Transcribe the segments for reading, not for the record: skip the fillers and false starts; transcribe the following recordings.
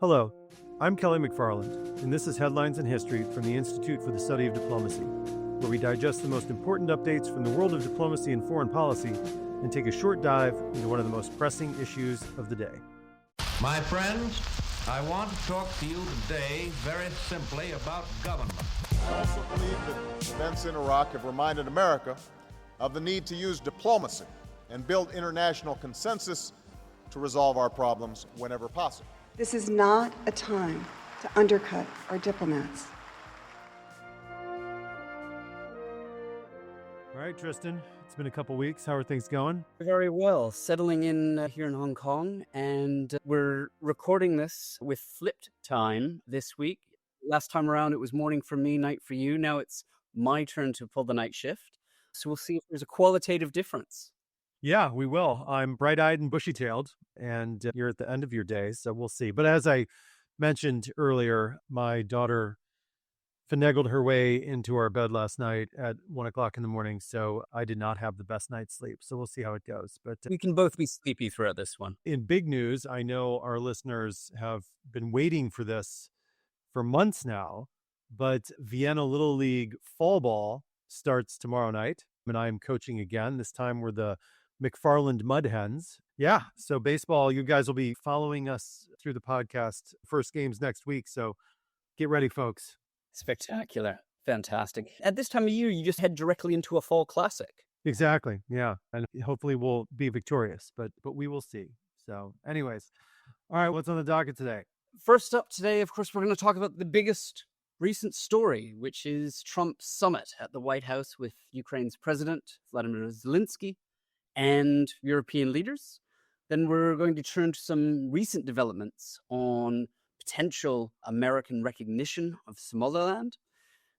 Hello, I'm Kelly McFarland, and this is Headlines in History from the Institute for the Study of Diplomacy, where we digest the most important updates from the world of diplomacy and foreign policy and take a short dive into one of the most pressing issues of the day. My friends, I want to talk to you today very simply about government. I also believe that events in Iraq have reminded America of the need to use diplomacy and build international consensus to resolve our problems whenever possible. This is not a time to undercut our diplomats. All right, Tristan, it's been a couple weeks. How are things going? Very well. Settling in here in Hong Kong, and we're recording this with flipped time this week. Last time around, it was morning for me, night for you. Now it's my turn to pull the night shift. So we'll see if there's a qualitative difference. Yeah, we will. I'm bright-eyed and bushy-tailed, and you're at the end of your day, so we'll see. But as I mentioned earlier, my daughter finagled her way into our bed last night at 1 o'clock in the morning, so I did not have the best night's sleep. So we'll see how it goes. But we can both be sleepy throughout this one. In big news, I know our listeners have been waiting for this for months now, but Vienna Little League fall ball starts tomorrow night, and I am coaching again. This time we're the McFarland Mud Hens. Yeah, so baseball, you guys will be following us through the podcast. First game's next week, so get ready, folks. Spectacular. Fantastic. At this time of year, you just head directly into a fall classic. Exactly, yeah. And hopefully we'll be victorious, but we will see. So anyways, all right, what's on the docket today? First up today, of course, we're going to talk about the biggest recent story, which is Trump's summit at the White House with Ukraine's president, Vladimir Zelensky, and European leaders. Then we're going to turn to some recent developments on potential American recognition of Somaliland.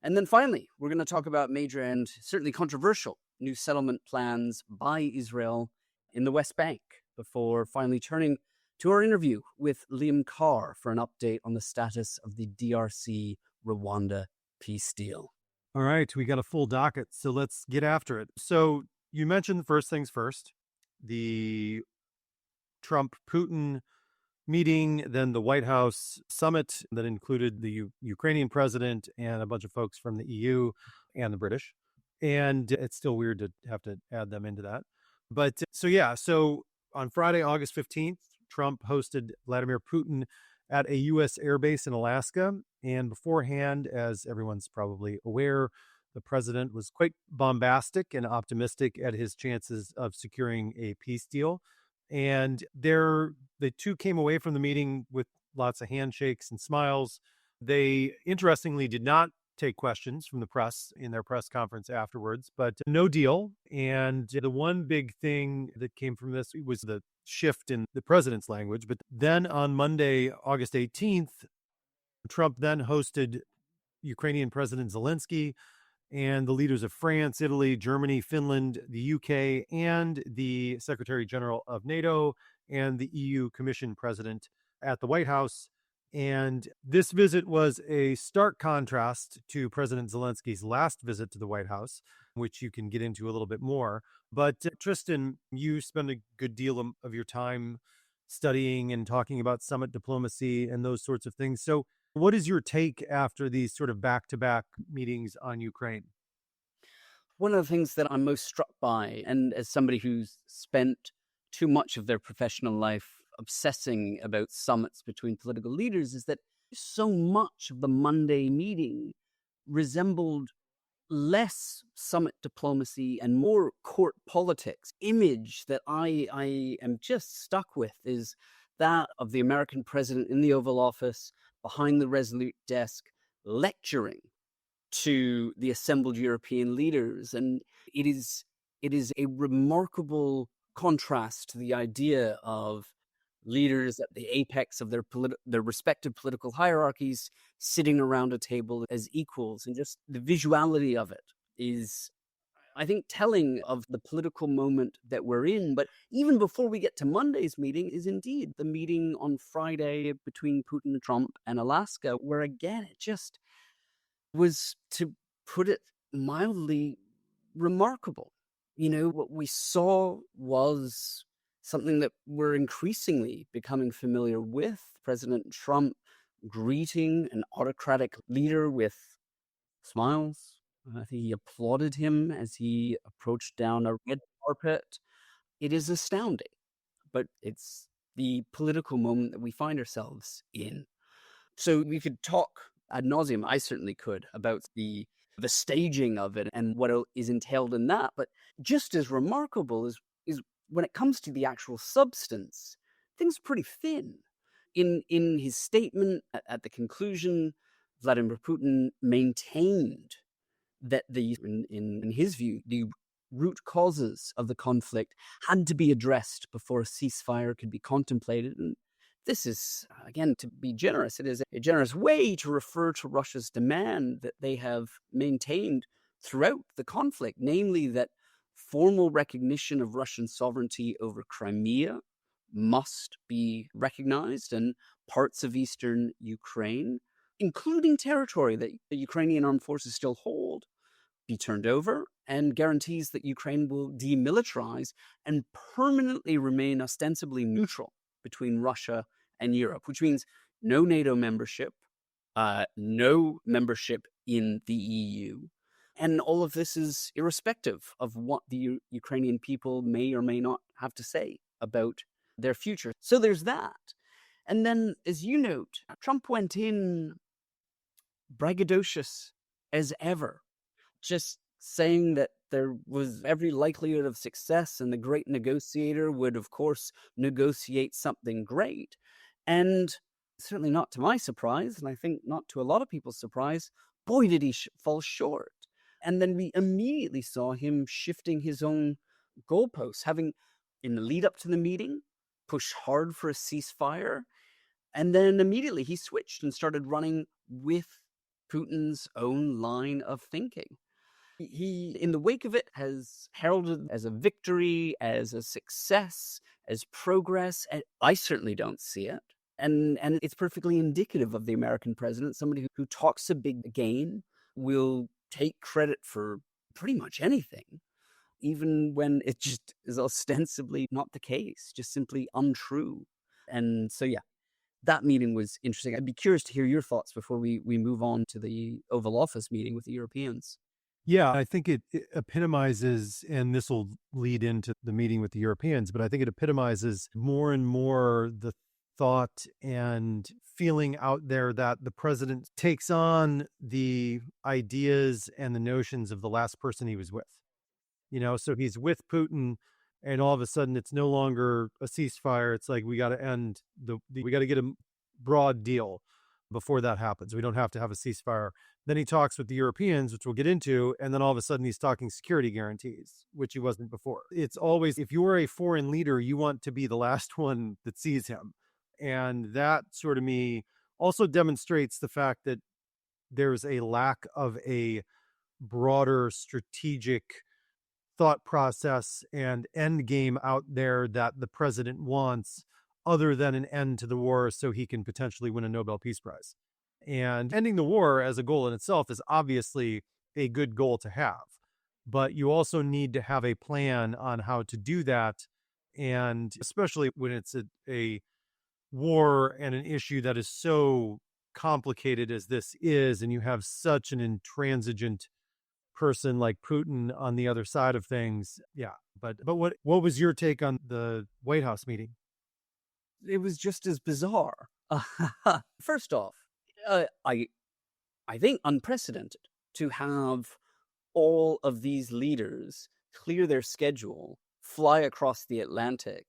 And then finally, we're going to talk about major and certainly controversial new settlement plans by Israel in the West Bank before finally turning to our interview with Liam Karr for an update on the status of the DRC-Rwanda peace deal. All right, we got a full docket, so let's get after it. So you mentioned the first things first, the Trump-Putin meeting, then the White House summit that included the Ukrainian president and a bunch of folks from the EU and the British. And it's still weird to have to add them into that. But so on Friday, August 15th, Trump hosted Vladimir Putin at a U.S. airbase in Alaska. And beforehand, as everyone's probably aware, the president was quite bombastic and optimistic at his chances of securing a peace deal. And the two came away from the meeting with lots of handshakes and smiles. They, interestingly, did not take questions from the press in their press conference afterwards, but no deal. And the one big thing that came from this was the shift in the president's language. But then on Monday, August 18th, Trump then hosted Ukrainian President Zelensky and the leaders of France, Italy, Germany, Finland, the UK, and the Secretary General of NATO and the EU Commission President at the White House. And this visit was a stark contrast to President Zelensky's last visit to the White House, which you can get into a little bit more. But Tristan, you spend a good deal of your time studying and talking about summit diplomacy and those sorts of things. So what is your take after these sort of back-to-back meetings on Ukraine? One of the things that I'm most struck by, and as somebody who's spent too much of their professional life obsessing about summits between political leaders, is that so much of the Monday meeting resembled less summit diplomacy and more court politics. Image that I am just stuck with is that of the American president in the Oval Office, behind the Resolute desk, lecturing to the assembled European leaders. And it is a remarkable contrast to the idea of leaders at the apex of their respective political hierarchies sitting around a table as equals. And just the visuality of it is, I think, telling of the political moment that we're in. But even before we get to Monday's meeting is indeed the meeting on Friday between Putin, Trump, and Alaska, where again, it just was, to put it mildly, remarkable. You know, what we saw was something that we're increasingly becoming familiar with. President Trump greeting an autocratic leader with smiles. I think he applauded him as he approached down a red carpet. It is astounding, but it's the political moment that we find ourselves in. So we could talk ad nauseum, I certainly could, about the staging of it and what is entailed in that. But just as remarkable is when it comes to the actual substance, things are pretty thin. In his statement at the conclusion, Vladimir Putin maintained that in his view, the root causes of the conflict had to be addressed before a ceasefire could be contemplated. And this is, again, to be generous, it is a generous way to refer to Russia's demand that they have maintained throughout the conflict, namely that formal recognition of Russian sovereignty over Crimea must be recognized, and parts of eastern Ukraine, including territory that the Ukrainian armed forces still hold, be turned over, and guarantees that Ukraine will demilitarize and permanently remain ostensibly neutral between Russia and Europe, which means no NATO membership, no membership in the EU. And all of this is irrespective of what the Ukrainian people may or may not have to say about their future. So there's that. And then, as you note, Trump went in braggadocious as ever, just saying that there was every likelihood of success and the great negotiator would, of course, negotiate something great. And certainly not to my surprise, and I think not to a lot of people's surprise, boy, did he fall short. And then we immediately saw him shifting his own goalposts, having, in the lead up to the meeting, pushed hard for a ceasefire. And then immediately he switched and started running with Putin's own line of thinking. He, in the wake of it, has heralded as a victory, as a success, as progress. And I certainly don't see it. And it's perfectly indicative of the American president, somebody who talks a big game, will take credit for pretty much anything, even when it just is ostensibly not the case, just simply untrue. And so, yeah, that meeting was interesting. I'd be curious to hear your thoughts before we move on to the Oval Office meeting with the Europeans. Yeah, I think it epitomizes, and this will lead into the meeting with the Europeans, but I think it epitomizes more and more the thought and feeling out there that the president takes on the ideas and the notions of the last person he was with. So he's with Putin, and all of a sudden it's no longer a ceasefire. It's like we got to we got to get a broad deal before that happens. We don't have to have a ceasefire. Then he talks with the Europeans, which we'll get into, and then all of a sudden he's talking security guarantees, which he wasn't before. It's always, if you're a foreign leader, you want to be the last one that sees him. And that sort of me also demonstrates the fact that there's a lack of a broader strategic thought process and end game out there that the president wants, other than an end to the war so he can potentially win a Nobel Peace Prize. And ending the war as a goal in itself is obviously a good goal to have, but you also need to have a plan on how to do that. And especially when it's a war and an issue that is so complicated as this is, and you have such an intransigent person like Putin on the other side of things. Yeah. But what was your take on the White House meeting? It was just as bizarre. First off, I think unprecedented to have all of these leaders clear their schedule, fly across the Atlantic,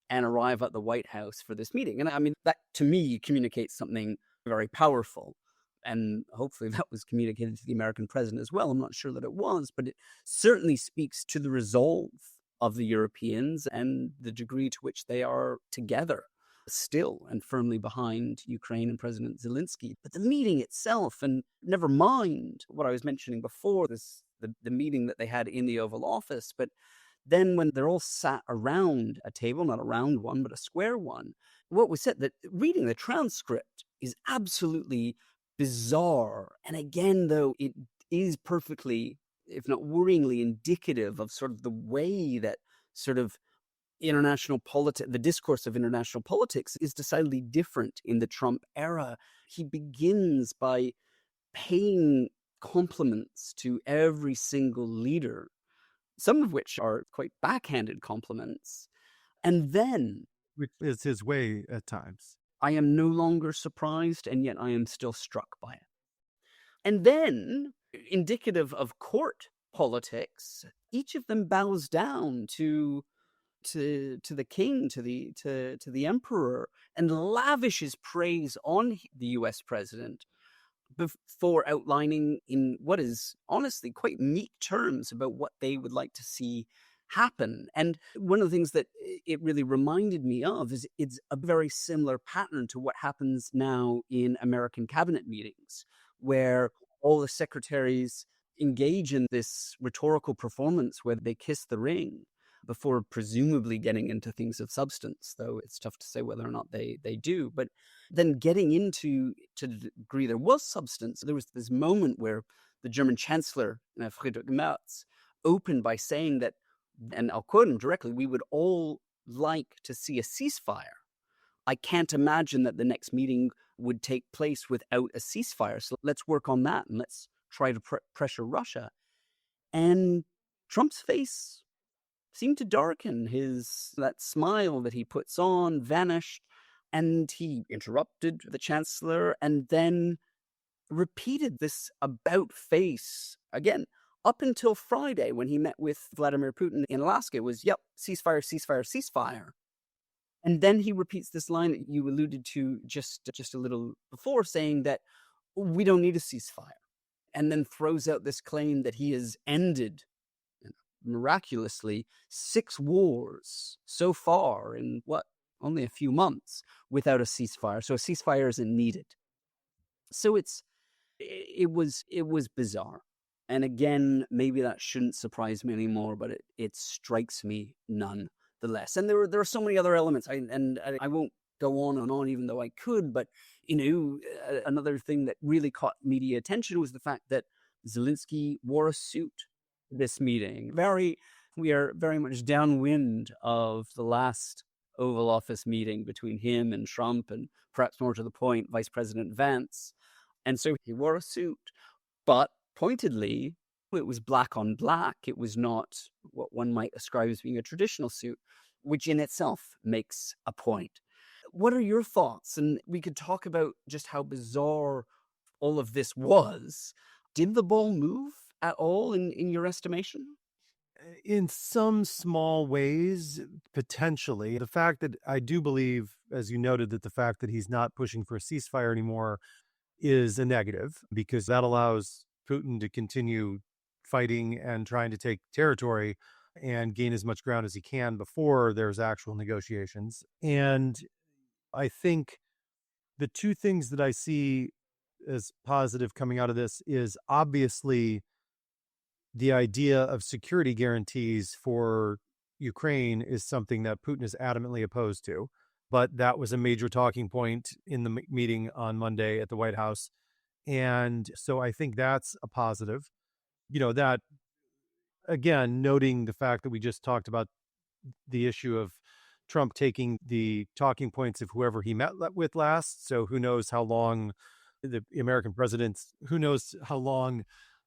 and arrive at the White House for this meeting. And I mean, that to me communicates something very powerful. And hopefully that was communicated to the American president as well. I'm not sure that it was, but it certainly speaks to the resolve of the Europeans and the degree to which they are together still and firmly behind Ukraine and President Zelensky. But the meeting itself, and never mind what I was mentioning before, the meeting that they had in the Oval Office, but then when they're all sat around a table, not a round one, but a square one, what was said, that reading the transcript is absolutely bizarre. And again, though, it is perfectly, if not worryingly, indicative of sort of the way that sort of international politics, the discourse of international politics is decidedly different in the Trump era. He begins by paying compliments to every single leader, some of which are quite backhanded compliments. And then, which is his way at times. I am no longer surprised, and yet I am still struck by it. And then, indicative of court politics, each of them bows down to the king, to the emperor, and lavishes praise on the U.S. president before outlining in what is honestly quite meek terms about what they would like to see happen. And one of the things that it really reminded me of is it's a very similar pattern to what happens now in American cabinet meetings, where all the secretaries engage in this rhetorical performance where they kiss the ring before presumably getting into things of substance, though it's tough to say whether or not they do. But then getting into, to the degree there was substance, there was this moment where the German Chancellor, Friedrich Merz, opened by saying that, and I'll quote him directly, we would all like to see a ceasefire. I can't imagine that the next meeting would take place without a ceasefire. So let's work on that and let's try to pressure Russia. And Trump's face seemed to darken. That smile that he puts on vanished, and he interrupted the chancellor and then repeated this about face again. Up until Friday, when he met with Vladimir Putin in Alaska, it was, yep, ceasefire, ceasefire, ceasefire. And then he repeats this line that you alluded to just a little before, saying that we don't need a ceasefire. And then throws out this claim that he has ended, miraculously, 6 wars so far in only a few months without a ceasefire. So a ceasefire isn't needed. So it was bizarre. And again, maybe that shouldn't surprise me anymore, but it strikes me nonetheless. And there are so many other elements, I won't go on and on, even though I could. But another thing that really caught media attention was the fact that Zelensky wore a suit this meeting. We are very much downwind of the last Oval Office meeting between him and Trump, and perhaps more to the point, Vice President Vance. And so he wore a suit, but pointedly, it was black on black. It was not what one might ascribe as being a traditional suit, which in itself makes a point. What are your thoughts? And we could talk about just how bizarre all of this was. Did the ball move at all in your estimation? In some small ways, potentially. The fact that I do believe, as you noted, that the fact that he's not pushing for a ceasefire anymore is a negative, because that allows Putin to continue fighting and trying to take territory and gain as much ground as he can before there's actual negotiations. And I think the two things that I see as positive coming out of this is obviously the idea of security guarantees for Ukraine is something that Putin is adamantly opposed to. But that was a major talking point in the meeting on Monday at the White House. And so I think that's a positive. That, again, noting the fact that we just talked about the issue of Trump taking the talking points of whoever he met with last. So who knows how long the American presidents, who knows how long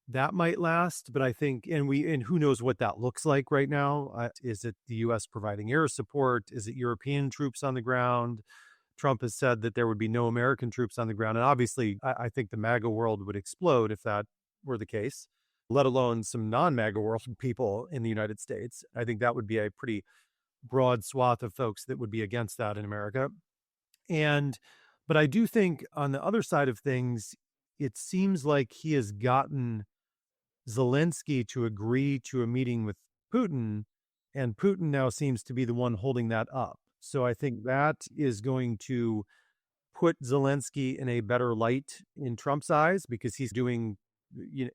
that might last. But I think, and who knows what that looks like right now. Is it the U.S. providing air support? Is it European troops on the ground? Trump has said that there would be no American troops on the ground. And obviously, I think the MAGA world would explode if that were the case, let alone some non-MAGA world people in the United States. I think that would be a pretty broad swath of folks that would be against that in America. But I do think on the other side of things, it seems like he has gotten Zelensky to agree to a meeting with Putin, and Putin now seems to be the one holding that up. So I think that is going to put Zelensky in a better light in Trump's eyes, because he's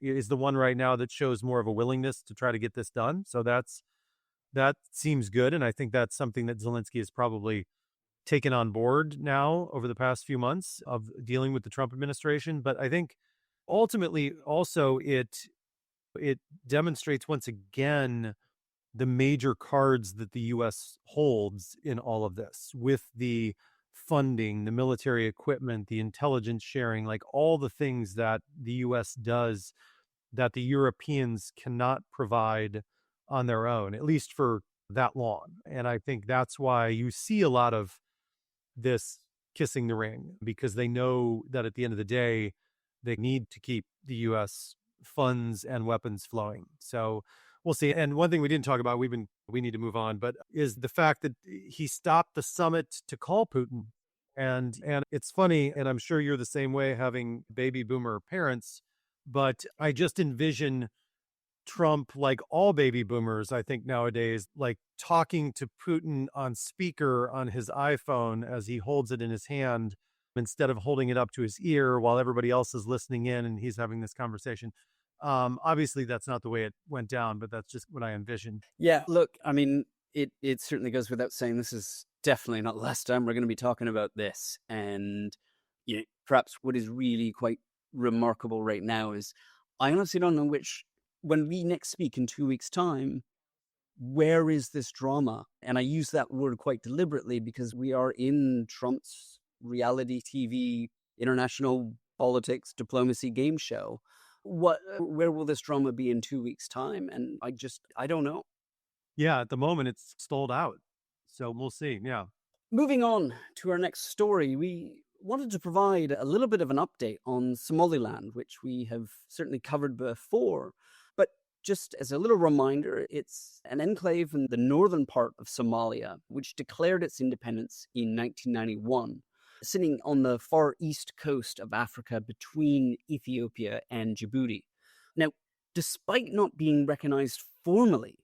is the one right now that shows more of a willingness to try to get this done. So that seems good. And I think that's something that Zelensky has probably taken on board now over the past few months of dealing with the Trump administration. But I think ultimately also it demonstrates once again the major cards that the U.S. holds in all of this, with the funding, the military equipment, the intelligence sharing, like all the things that the U.S. does that the Europeans cannot provide on their own, at least for that long. And I think that's why you see a lot of this kissing the ring, because they know that at the end of the day, they need to keep the U.S. funds and weapons flowing. So we'll see. And one thing we didn't talk about, we need to move on, but is the fact that he stopped the summit to call Putin. And it's funny, and I'm sure you're the same way, having baby boomer parents, but I just envision Trump, like all baby boomers, I think nowadays, like talking to Putin on speaker on his iPhone as he holds it in his hand instead of holding it up to his ear while everybody else is listening in and he's having this conversation. Obviously, that's not the way it went down, but that's just what I envisioned. Yeah, look, I mean, it certainly goes without saying this is definitely not the last time we're going to be talking about this. And perhaps what is really quite remarkable right now is I honestly don't know when we next speak in 2 weeks' time, where is this drama? And I use that word quite deliberately because we are in Trump's reality TV, international politics, diplomacy game show. Where will this drama be in 2 weeks' time? And I don't know. Yeah, at the moment it's stalled out. So we'll see. Yeah. Moving on to our next story, we wanted to provide a little bit of an update on Somaliland, which we have certainly covered before. But just as a little reminder, it's an enclave in the northern part of Somalia, which declared its independence in 1991, sitting on the far east coast of Africa between Ethiopia and Djibouti. Now, despite not being recognized formally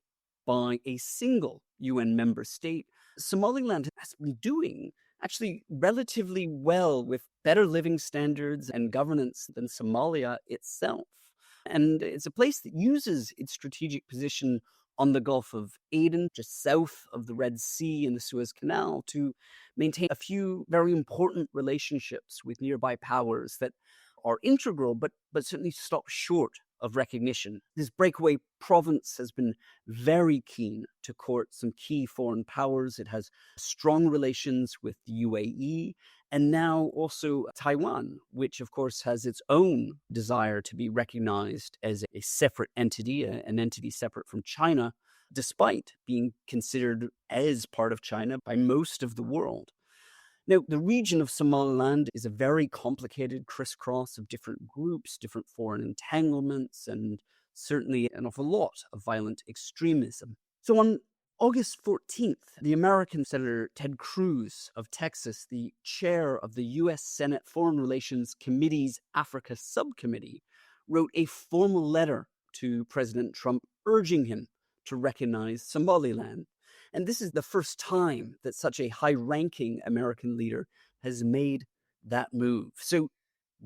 by a single UN member state, Somaliland has been doing actually relatively well with better living standards and governance than Somalia itself. And it's a place that uses its strategic position on the Gulf of Aden, just south of the Red Sea and the Suez Canal, to maintain a few very important relationships with nearby powers that are integral, but certainly stop short of recognition. This breakaway province has been very keen to court some key foreign powers. It has strong relations with the UAE and now also Taiwan, which of course has its own desire to be recognized as a separate entity, an entity separate from China, despite being considered as part of China by most of the world. Now, the region of Somaliland is a very complicated crisscross of different groups, different foreign entanglements, and certainly an awful lot of violent extremism. So on August 14th, the American Senator Ted Cruz of Texas, the chair of the U.S. Senate Foreign Relations Committee's Africa Subcommittee, wrote a formal letter to President Trump urging him to recognize Somaliland. And this is the first time that such a high-ranking American leader has made that move. So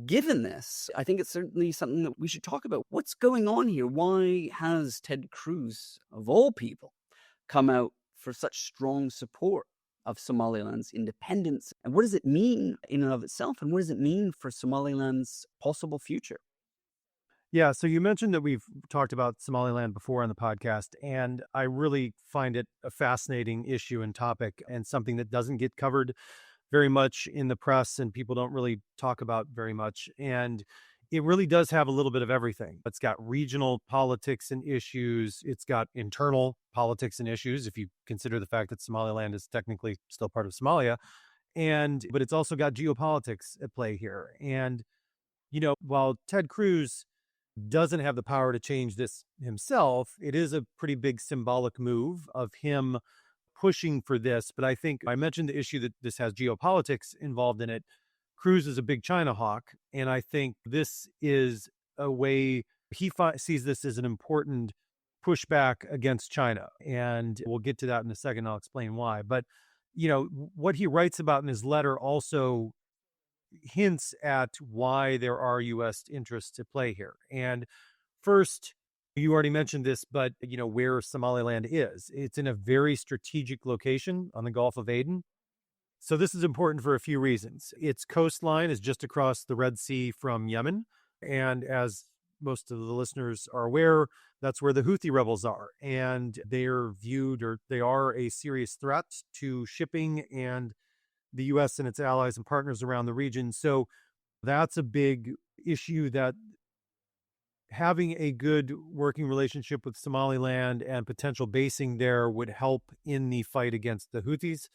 given this, I think it's certainly something that we should talk about. What's going on here? Why has Ted Cruz, of all people, come out for such strong support of Somaliland's independence? And what does it mean in and of itself? And what does it mean for Somaliland's possible future? Yeah, so you mentioned that we've talked about Somaliland before on the podcast, and I really find it a fascinating issue and topic, and something that doesn't get covered very much in the press and people don't really talk about very much. And it really does have a little bit of everything. It's got regional politics and issues. It's got internal politics and issues, if you consider the fact that Somaliland is technically still part of Somalia. But it's also got geopolitics at play here. And, while Ted Cruz doesn't have the power to change this himself, it is a pretty big symbolic move of him pushing for this. But I think I mentioned the issue that this has geopolitics involved in it. Cruz is a big China hawk, and I think this is a way he sees this as an important pushback against China. And we'll get to that in a second. I'll explain why. But, what he writes about in his letter also hints at why there are U.S. interests at play here. And first, you already mentioned this, but where Somaliland is. It's in a very strategic location on the Gulf of Aden. So this is important for a few reasons. Its coastline is just across the Red Sea from Yemen. And as most of the listeners are aware, that's where the Houthi rebels are. And they are viewed, or they are a serious threat to shipping and the U.S. and its allies and partners around the region. So that's a big issue, that having a good working relationship with Somaliland and potential basing there would help in the fight against the Houthis.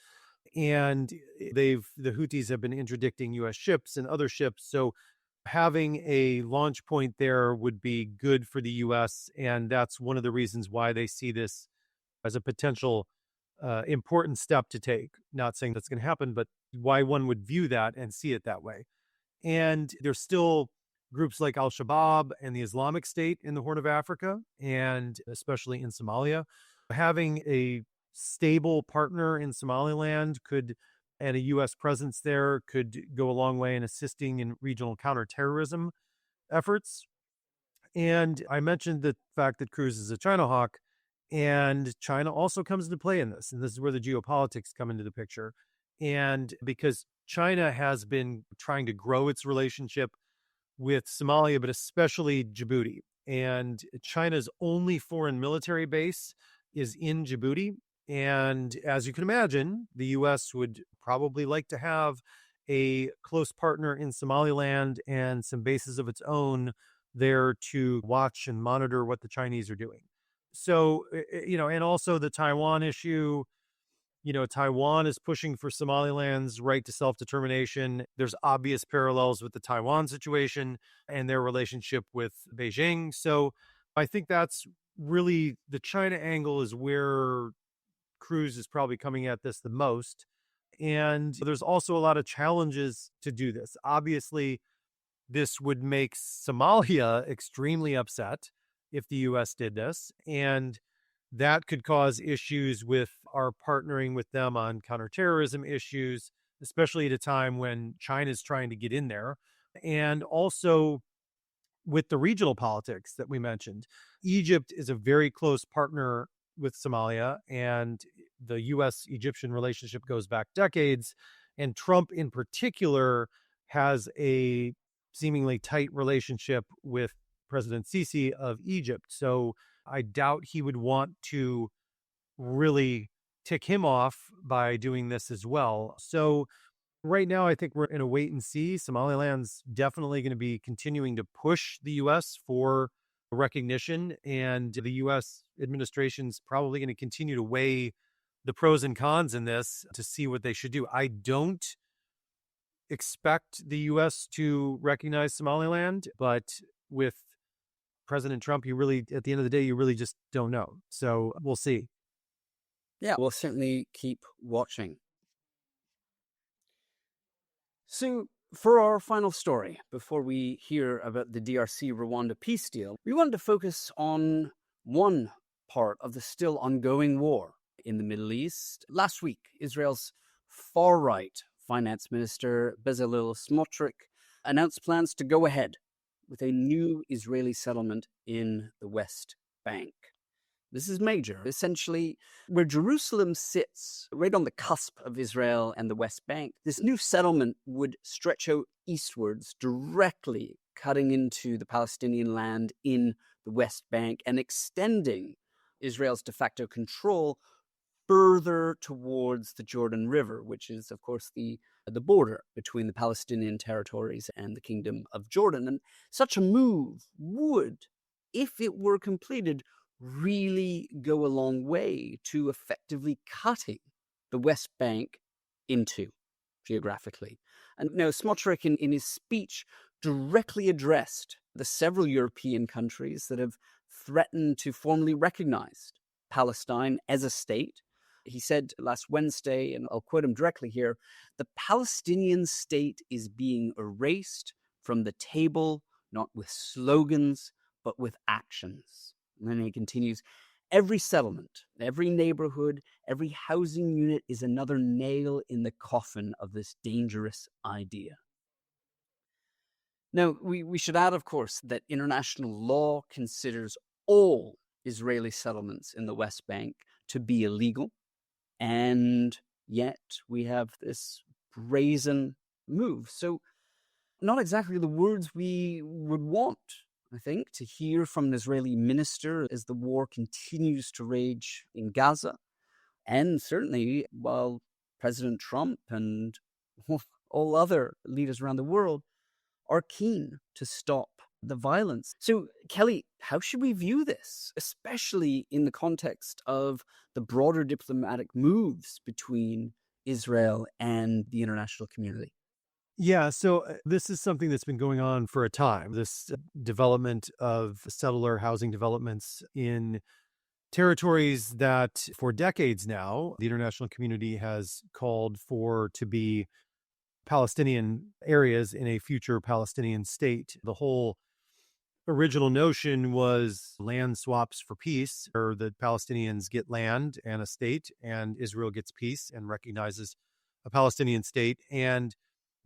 And the Houthis have been interdicting U.S. ships and other ships. So having a launch point there would be good for the U.S. And that's one of the reasons why they see this as a potential important step to take. Not saying that's going to happen, but why one would view that and see it that way. And there's still groups like Al-Shabaab and the Islamic State in the Horn of Africa, and especially in Somalia. Having a stable partner in Somaliland and a U.S. presence there could go a long way in assisting in regional counterterrorism efforts. And I mentioned the fact that Cruz is a China hawk, and China also comes into play in this. And this is where the geopolitics come into the picture. And because China has been trying to grow its relationship with Somalia, but especially Djibouti. And China's only foreign military base is in Djibouti. And as you can imagine, the U.S. would probably like to have a close partner in Somaliland and some bases of its own there to watch and monitor what the Chinese are doing. So, and also the Taiwan issue. Taiwan is pushing for Somaliland's right to self-determination. There's obvious parallels with the Taiwan situation and their relationship with Beijing. So I think that's really the China angle is where Cruz is probably coming at this the most. And there's also a lot of challenges to do this. Obviously, this would make Somalia extremely upset if the U.S. did this. And that could cause issues with our partnering with them on counterterrorism issues, especially at a time when China's trying to get in there. And also with the regional politics that we mentioned. Egypt is a very close partner with Somalia, and the U.S.-Egyptian relationship goes back decades. And Trump in particular has a seemingly tight relationship with President Sisi of Egypt. So I doubt he would want to really tick him off by doing this as well. So right now, I think we're in a wait and see. Somaliland's definitely going to be continuing to push the U.S. for recognition, and the U.S. administration's probably going to continue to weigh the pros and cons in this to see what they should do. I don't expect the U.S. to recognize Somaliland, but with President Trump, at the end of the day, you really just don't know. So we'll see. Yeah, we'll certainly keep watching. So for our final story, before we hear about the DRC-Rwanda peace deal, we wanted to focus on one part of the still ongoing war in the Middle East. Last week, Israel's far-right finance minister Bezalel Smotrich announced plans to go ahead with a new Israeli settlement in the West Bank. This is major. Essentially, where Jerusalem sits right on the cusp of Israel and the West Bank, this new settlement would stretch out eastwards, directly cutting into the Palestinian land in the West Bank and extending Israel's de facto control further towards the Jordan River, which is, of course, the border between the Palestinian territories and the Kingdom of Jordan. And such a move would, if it were completed, really go a long way to effectively cutting the West Bank into geographically. And now Smotrich, in his speech, directly addressed the several European countries that have threatened to formally recognize Palestine as a state. He said last Wednesday, and I'll quote him directly here, "The Palestinian state is being erased from the table, not with slogans, but with actions." And then he continues, "Every settlement, every neighborhood, every housing unit is another nail in the coffin of this dangerous idea." Now, we should add, of course, that international law considers all Israeli settlements in the West Bank to be illegal. And yet we have this brazen move. So not exactly the words we would want I think, to hear from an Israeli minister as the war continues to rage in Gaza. And certainly, while President Trump and all other leaders around the world are keen to stop the violence. So, Kelly, how should we view this, especially in the context of the broader diplomatic moves between Israel and the international community? Yeah, so this is something that's been going on for a time. This development of settler housing developments in territories that for decades now, the international community has called for to be Palestinian areas in a future Palestinian state. The whole original notion was land swaps for peace, or that Palestinians get land and a state, and Israel gets peace and recognizes a Palestinian state. And,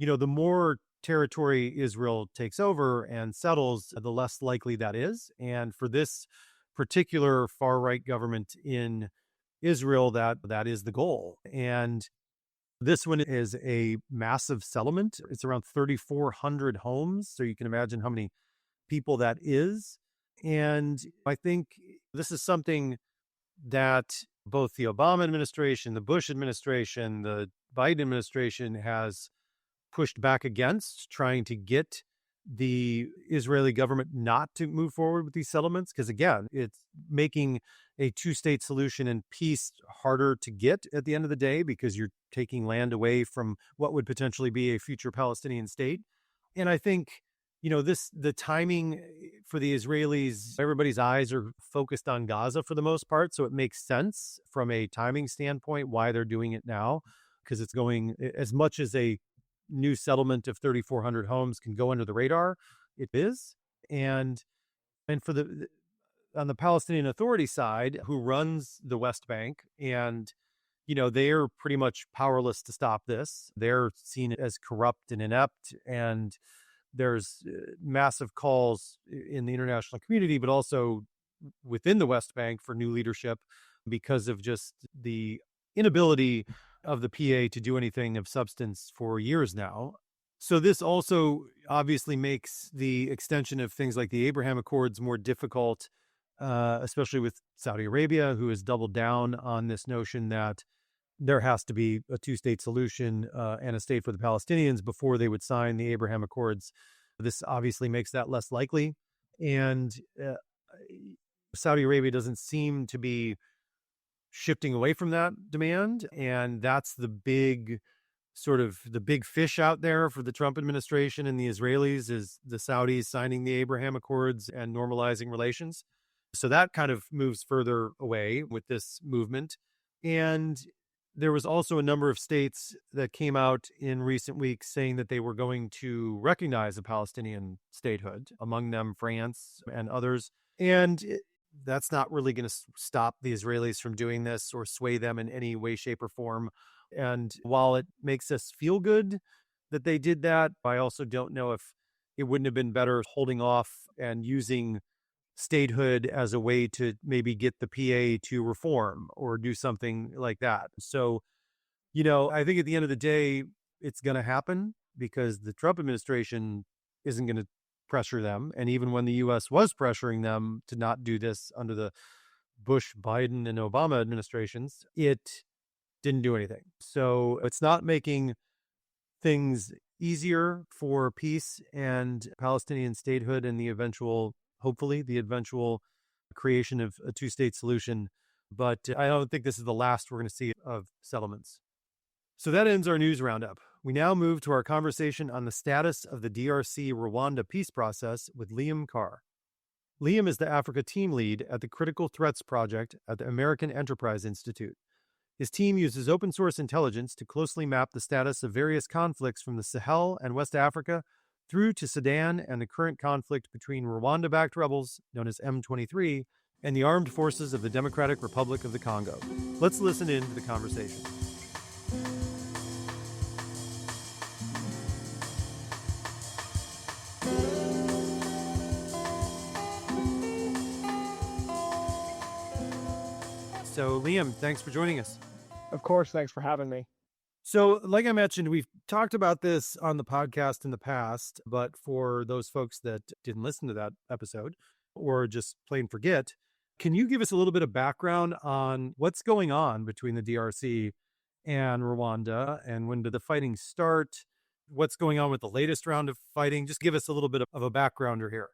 the more territory Israel takes over and settles, the less likely that is. And for this particular far-right government in Israel, that is the goal. And this one is a massive settlement. It's around 3,400 homes. So you can imagine how many people that is. And I think this is something that both the Obama administration, the Bush administration, the Biden administration has pushed back against, trying to get the Israeli government not to move forward with these settlements. Because again, it's making a two-state solution and peace harder to get at the end of the day, because you're taking land away from what would potentially be a future Palestinian state. And I think, the timing for the Israelis, everybody's eyes are focused on Gaza for the most part. So it makes sense from a timing standpoint why they're doing it now, because it's going, as much as a new settlement of 3,400 homes can go under the radar, it is. And for on the Palestinian Authority side, who runs the West Bank, and they're pretty much powerless to stop this. They're seen as corrupt and inept, and there's massive calls in the international community, but also within the West Bank, for new leadership, because of just the inability of the PA to do anything of substance for years now. So this also obviously makes the extension of things like the Abraham Accords more difficult, especially with Saudi Arabia, who has doubled down on this notion that there has to be a two-state solution and a state for the Palestinians before they would sign the Abraham Accords. This obviously makes that less likely. And Saudi Arabia doesn't seem to be shifting away from that demand. And that's the big fish out there for the Trump administration and the Israelis, is the Saudis signing the Abraham Accords and normalizing relations. So that kind of moves further away with this movement. And there was also a number of states that came out in recent weeks saying that they were going to recognize a Palestinian statehood, among them France and others. And that's not really going to stop the Israelis from doing this or sway them in any way, shape, or form. And while it makes us feel good that they did that, I also don't know if it wouldn't have been better holding off and using statehood as a way to maybe get the PA to reform or do something like that. So, I think at the end of the day, it's going to happen because the Trump administration isn't going to pressure them. And even when the U.S. was pressuring them to not do this under the Bush, Biden, and Obama administrations, it didn't do anything. So it's not making things easier for peace and Palestinian statehood and hopefully the eventual creation of a two-state solution. But I don't think this is the last we're going to see of settlements. So that ends our news roundup. We now move to our conversation on the status of the DRC-Rwanda peace process with Liam Karr. Liam is the Africa team lead at the Critical Threats Project at the American Enterprise Institute. His team uses open source intelligence to closely map the status of various conflicts from the Sahel and West Africa through to Sudan and the current conflict between Rwanda-backed rebels, known as M23, and the armed forces of the Democratic Republic of the Congo. Let's listen in to the conversation. So, Liam, thanks for joining us. Of course, thanks for having me. So, like I mentioned, we've talked about this on the podcast in the past, but for those folks that didn't listen to that episode or just plain forget, can you give us a little bit of background on what's going on between the DRC and Rwanda, and when did the fighting start? What's going on with the latest round of fighting? Just give us a little bit of a backgrounder here.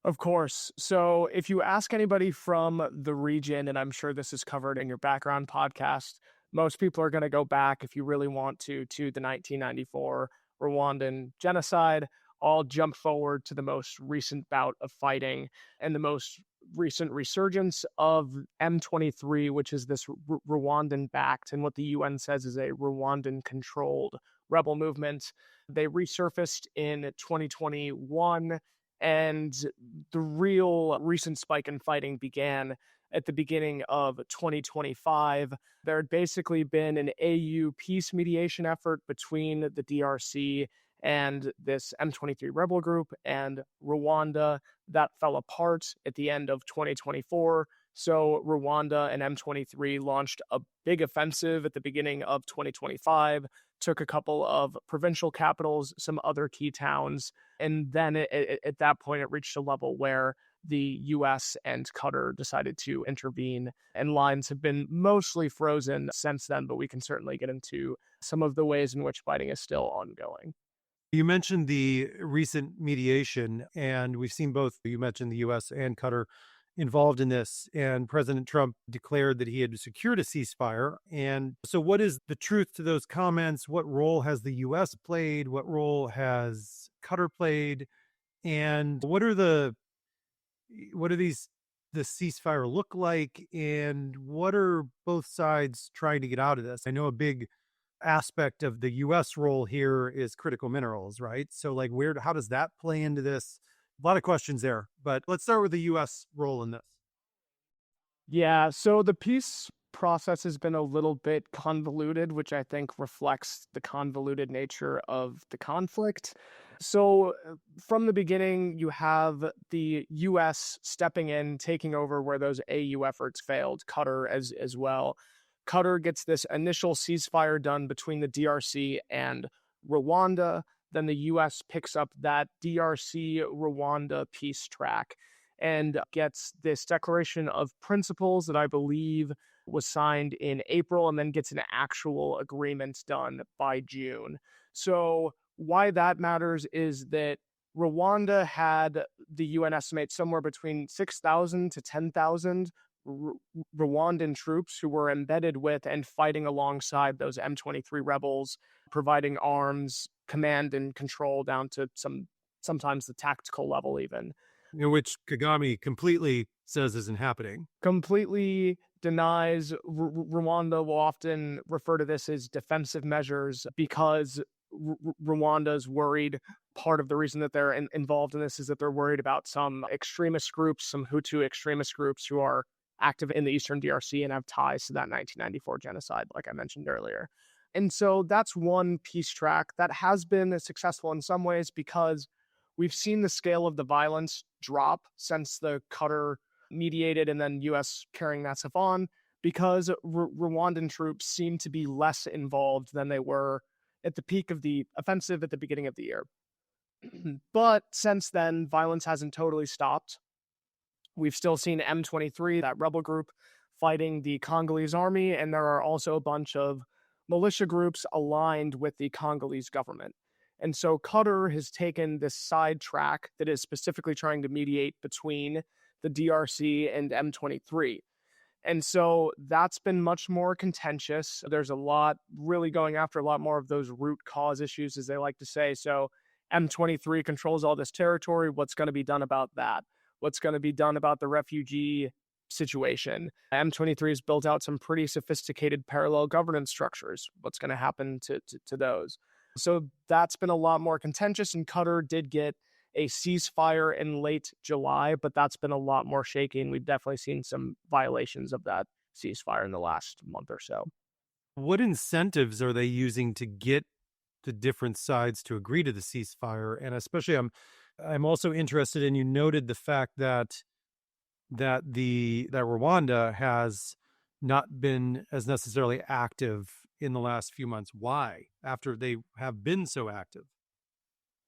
Of course. So if you ask anybody from the region, and I'm sure this is covered in your background podcast, most people are going to go back, if you really want to the 1994 Rwandan genocide. I'll jump forward to the most recent bout of fighting and the most recent resurgence of M23, which is this Rwandan-backed, and what the UN says is a Rwandan-controlled rebel movement. They resurfaced in 2021, and the real recent spike in fighting began at the beginning of 2025. There had basically been an AU peace mediation effort between the DRC and this M23 rebel group and Rwanda that fell apart at the end of 2024. So Rwanda and M23 launched a big offensive at the beginning of 2025, took a couple of provincial capitals, some other key towns, and then at that point it reached a level where the US and Qatar decided to intervene, and lines have been mostly frozen since then, but we can certainly get into some of the ways in which fighting is still ongoing. You mentioned the recent mediation, and we've seen both. You mentioned the US and Qatar involved in this, and President Trump declared that he had secured a ceasefire. And so what is the truth to those comments? What role has the US played? What role has Qatar played? And what do the ceasefire look like? And what are both sides trying to get out of this? I know a big aspect of the US role here is critical minerals, right? So like how does that play into this? A lot of questions there, but let's start with the US role in this. Yeah, so the peace process has been a little bit convoluted, which I think reflects the convoluted nature of the conflict. So from the beginning, you have the US stepping in, taking over where those AU efforts failed, Qatar as well. Qatar gets this initial ceasefire done between the DRC and Rwanda. Then the US picks up that DRC-Rwanda peace track and gets this declaration of principles that I believe was signed in April, and then gets an actual agreement done by June. So why that matters is that Rwanda had, the UN estimates, somewhere between 6,000 to 10,000 Rwandan troops who were embedded with and fighting alongside those M23 rebels, providing arms, command and control down to sometimes the tactical level even. Which Kagame completely says isn't happening. Completely denies. Rwanda will often refer to this as defensive measures because Rwanda's worried. Part of the reason that they're involved in this is that they're worried about some extremist groups, some Hutu extremist groups who are active in the Eastern DRC and have ties to that 1994 genocide, like I mentioned earlier. And so that's one peace track that has been successful in some ways because we've seen the scale of the violence drop since the Qatar mediated and then US carrying that stuff on, because Rwandan troops seem to be less involved than they were at the peak of the offensive at the beginning of the year. But since then, violence hasn't totally stopped. We've still seen M23, that rebel group, fighting the Congolese army, and there are also a bunch of militia groups aligned with the Congolese government. And so Qatar has taken this side track that is specifically trying to mediate between the DRC and M23. And so that's been much more contentious. There's a lot really going after a lot more of those root cause issues, as they like to say. So M23 controls all this territory. What's going to be done about that? What's going to be done about the refugee situation? M23 has built out some pretty sophisticated parallel governance structures. What's going to happen to those? So that's been a lot more contentious, and Qatar did get a ceasefire in late July, but that's been a lot more shaky, and we've definitely seen some violations of that ceasefire in the last month or so. What incentives are they using to get the different sides to agree to the ceasefire? And especially, I'm also interested in, you noted the fact that Rwanda has not been as necessarily active in the last few months. Why, after they have been so active?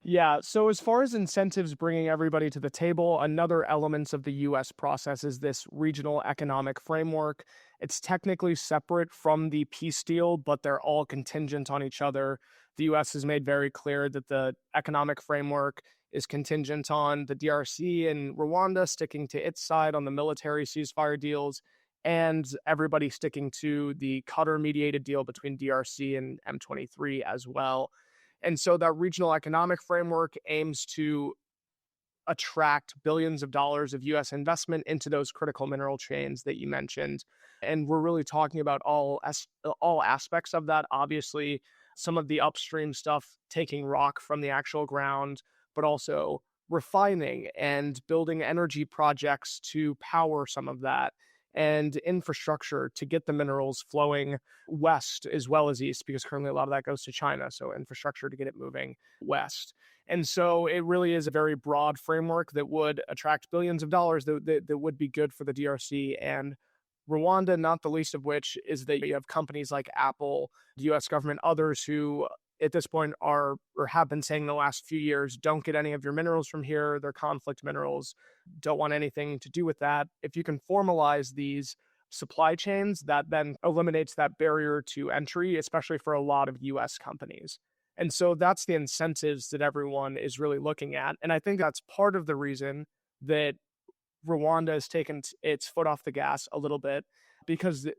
Yeah, so as far as incentives bringing everybody to the table, another element of the US process is this regional economic framework. It's technically separate from the peace deal, but they're all contingent on each other. The US has made very clear that the economic framework is contingent on the DRC and Rwanda sticking to its side on the military ceasefire deals, and everybody sticking to the Qatar-mediated deal between DRC and M23 as well. And so that regional economic framework aims to attract billions of dollars of US investment into those critical mineral chains that you mentioned. And we're really talking about all aspects of that. Obviously, some of the upstream stuff, taking rock from the actual ground, but also refining and building energy projects to power some of that, and infrastructure to get the minerals flowing west as well as east, because currently a lot of that goes to China. So infrastructure to get it moving west. And so it really is a very broad framework that would attract billions of dollars that would be good for the DRC and Rwanda, not the least of which is that you have companies like Apple, the US government, others who at this point are or have been saying the last few years, don't get any of your minerals from here. They're conflict minerals. Don't want anything to do with that. If you can formalize these supply chains, that then eliminates that barrier to entry, especially for a lot of US companies. And so that's the incentives that everyone is really looking at. And I think that's part of the reason that Rwanda has taken its foot off the gas a little bit, because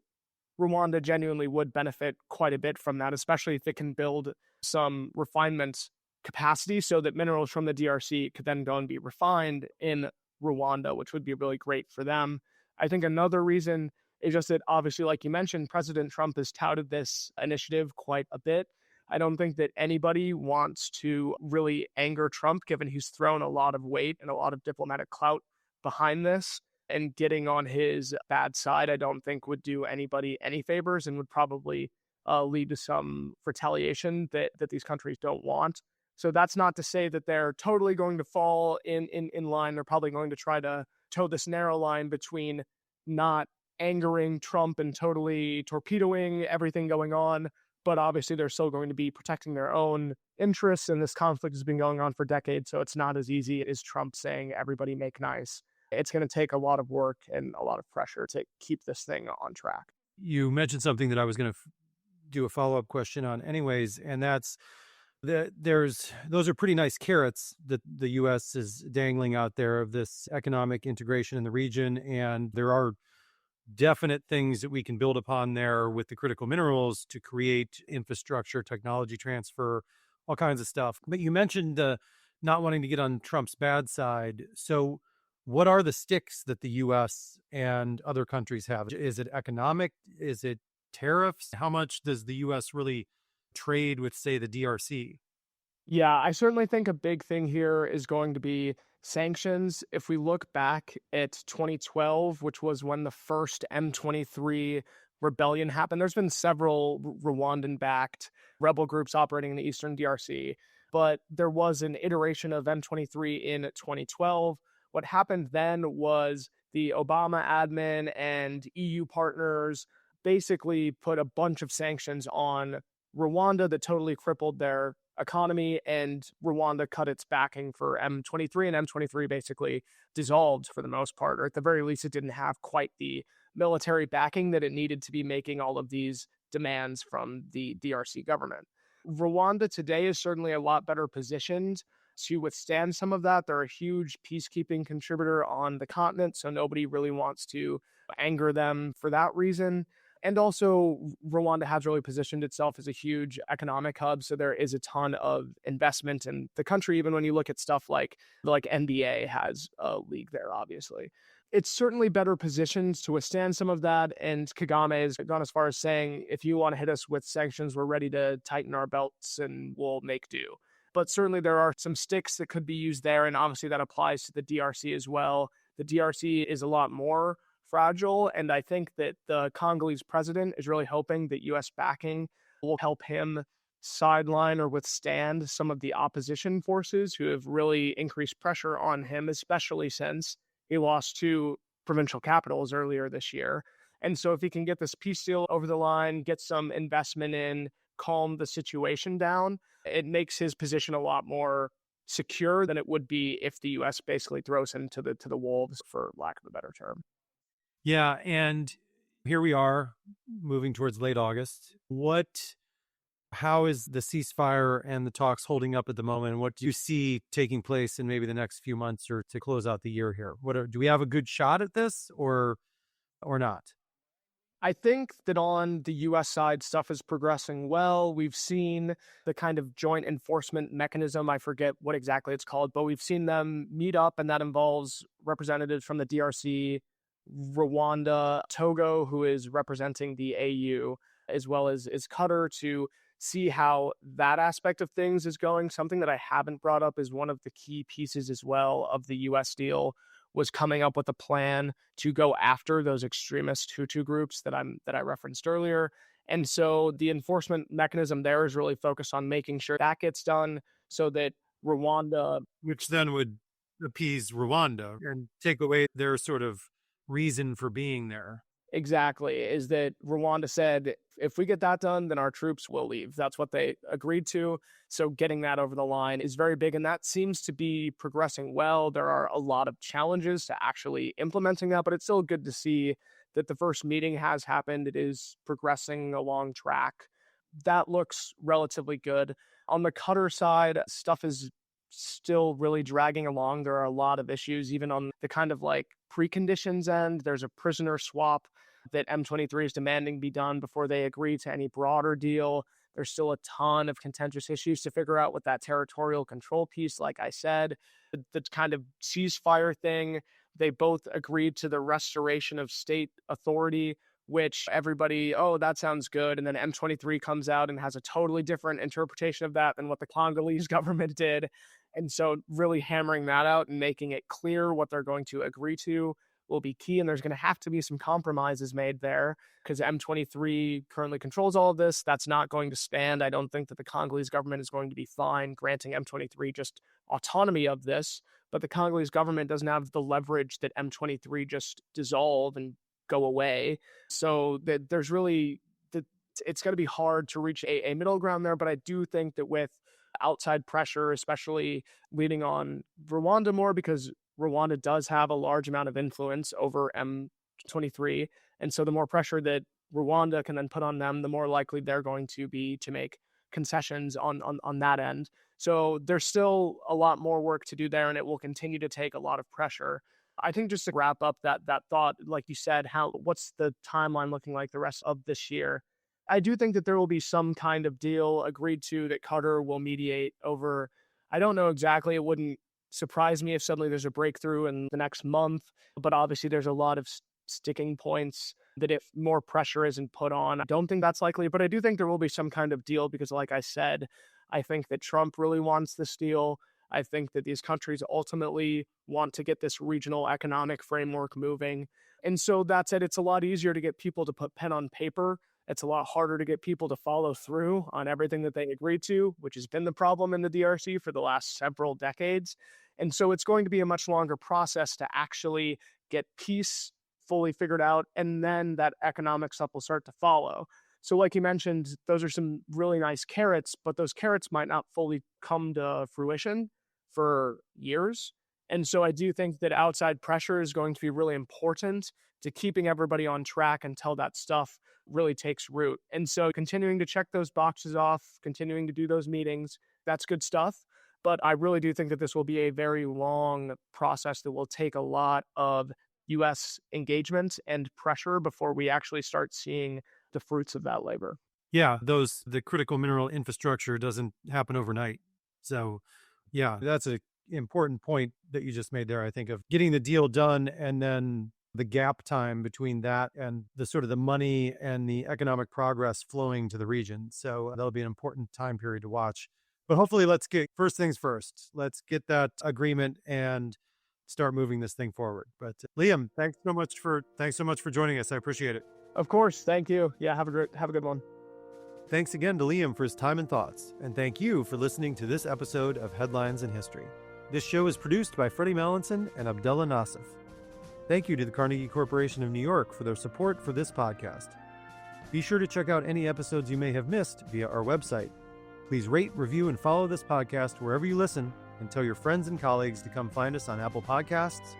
Rwanda genuinely would benefit quite a bit from that, especially if it can build some refinement capacity so that minerals from the DRC could then go and be refined in Rwanda, which would be really great for them. I think another reason is just that, obviously, like you mentioned, President Trump has touted this initiative quite a bit. I don't think that anybody wants to really anger Trump, given he's thrown a lot of weight and a lot of diplomatic clout behind this. And getting on his bad side, I don't think would do anybody any favors and would probably lead to some retaliation that these countries don't want. So that's not to say that they're totally going to fall in line. They're probably going to try to toe this narrow line between not angering Trump and totally torpedoing everything going on. But obviously, they're still going to be protecting their own interests. And this conflict has been going on for decades. So it's not as easy as Trump saying, everybody make nice. It's going to take a lot of work and a lot of pressure to keep this thing on track. You mentioned something that I was going to do a follow-up question on anyways, and that's that those are pretty nice carrots that the U.S. is dangling out there of this economic integration in the region, and there are definite things that we can build upon there with the critical minerals to create infrastructure, technology transfer, all kinds of stuff. But you mentioned not wanting to get on Trump's bad side. So what are the sticks that the U.S. and other countries have? Is it economic? Is it tariffs? How much does the U.S. really trade with, say, the DRC? Yeah, I certainly think a big thing here is going to be sanctions. If we look back at 2012, which was when the first M23 rebellion happened, there's been several Rwandan-backed rebel groups operating in the eastern DRC, but there was an iteration of M23 in 2012. What happened then was the Obama admin and EU partners basically put a bunch of sanctions on Rwanda that totally crippled their economy, and Rwanda cut its backing for M23, and M23 basically dissolved for the most part, or at the very least, it didn't have quite the military backing that it needed to be making all of these demands from the DRC government. Rwanda today is certainly a lot better positioned to withstand some of that. They're a huge peacekeeping contributor on the continent, so nobody really wants to anger them for that reason. And also, Rwanda has really positioned itself as a huge economic hub, so there is a ton of investment in the country, even when you look at stuff like NBA has a league there, obviously. It's certainly better positioned to withstand some of that, and Kagame has gone as far as saying, if you want to hit us with sanctions, we're ready to tighten our belts and we'll make do. But certainly there are some sticks that could be used there, and obviously that applies to the DRC as well. The DRC is a lot more fragile, and I think that the Congolese president is really hoping that U.S. backing will help him sideline or withstand some of the opposition forces who have really increased pressure on him, especially since he lost two provincial capitals earlier this year. And so if he can get this peace deal over the line, get some investment in, calm the situation down, it makes his position a lot more secure than it would be if the U.S. basically throws him to the wolves, for lack of a better term. Yeah, and here we are moving towards late August. How is the ceasefire and the talks holding up at the moment? What do you see taking place in maybe the next few months or to close out the year here? Do we have a good shot at this or not? I think that on the U.S. side, stuff is progressing well. We've seen the kind of joint enforcement mechanism. I forget what exactly it's called, but we've seen them meet up, and that involves representatives from the DRC, Rwanda, Togo, who is representing the AU, as well as Qatar, to see how that aspect of things is going. Something that I haven't brought up is one of the key pieces as well of the U.S. deal was coming up with a plan to go after those extremist Hutu groups that I referenced earlier. And so the enforcement mechanism there is really focused on making sure that gets done so that Rwanda... Which then would appease Rwanda and take away their sort of reason for being there. Exactly, is that Rwanda said, if we get that done, then our troops will leave. That's what they agreed to. So getting that over the line is very big, and that seems to be progressing well. There are a lot of challenges to actually implementing that, but it's still good to see that the first meeting has happened. It is progressing along track. That looks relatively good. On the Qatar side, stuff is still really dragging along. There are a lot of issues, even on the kind of like preconditions end. There's a prisoner swap that M23 is demanding be done before they agree to any broader deal. There's still a ton of contentious issues to figure out with that territorial control piece. Like I said, the kind of ceasefire thing, they both agreed to the restoration of state authority, which everybody, oh, that sounds good. And then M23 comes out and has a totally different interpretation of that than what the Congolese government did. And so really hammering that out and making it clear what they're going to agree to will be key. And there's going to have to be some compromises made there because M23 currently controls all of this. That's not going to stand. I don't think that the Congolese government is going to be fine granting M23 just autonomy of this. But the Congolese government doesn't have the leverage that M23 just dissolve and go away. So that there's really, it's going to be hard to reach a middle ground there. But I do think that with outside pressure, especially leaning on Rwanda more, because Rwanda does have a large amount of influence over M23. And so the more pressure that Rwanda can then put on them, the more likely they're going to be to make concessions on that end. So there's still a lot more work to do there, and it will continue to take a lot of pressure. I think just to wrap up that thought, like you said, what's the timeline looking like the rest of this year? I do think that there will be some kind of deal agreed to that Qatar will mediate over. I don't know exactly. It wouldn't surprise me if suddenly there's a breakthrough in the next month, but obviously there's a lot of sticking points that if more pressure isn't put on, I don't think that's likely, but I do think there will be some kind of deal because like I said, I think that Trump really wants this deal. I think that these countries ultimately want to get this regional economic framework moving. And so that said, it's a lot easier to get people to put pen on paper. It's a lot harder to get people to follow through on everything that they agreed to, which has been the problem in the DRC for the last several decades. And so it's going to be a much longer process to actually get peace fully figured out, and then that economic stuff will start to follow. So like you mentioned, those are some really nice carrots, but those carrots might not fully come to fruition for years. And so I do think that outside pressure is going to be really important to keeping everybody on track until that stuff really takes root. And so continuing to check those boxes off, continuing to do those meetings, that's good stuff. But I really do think that this will be a very long process that will take a lot of U.S. engagement and pressure before we actually start seeing the fruits of that labor. Yeah, the critical mineral infrastructure doesn't happen overnight. So yeah, that's an important point that you just made there, I think, of getting the deal done and then the gap time between that and the sort of the money and the economic progress flowing to the region. So that'll be an important time period to watch. But hopefully, let's get first things first. Let's get that agreement and start moving this thing forward. But Liam, thanks so much for joining us. I appreciate it. Of course, thank you. Yeah, have a good one. Thanks again to Liam for his time and thoughts, and thank you for listening to this episode of Headlines in History. This show is produced by Freddie Mallinson and Abdullah Nassif. Thank you to the Carnegie Corporation of New York for their support for this podcast. Be sure to check out any episodes you may have missed via our website. Please rate, review, and follow this podcast wherever you listen, and tell your friends and colleagues to come find us on Apple Podcasts,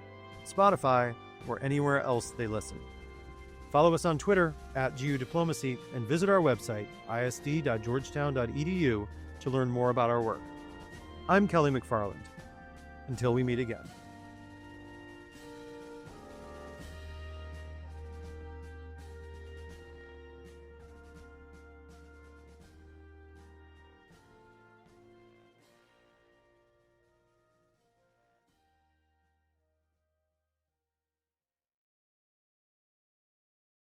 Spotify, or anywhere else they listen. Follow us on Twitter @GUDiplomacy and visit our website, isd.georgetown.edu, to learn more about our work. I'm Kelly McFarland. Until we meet again.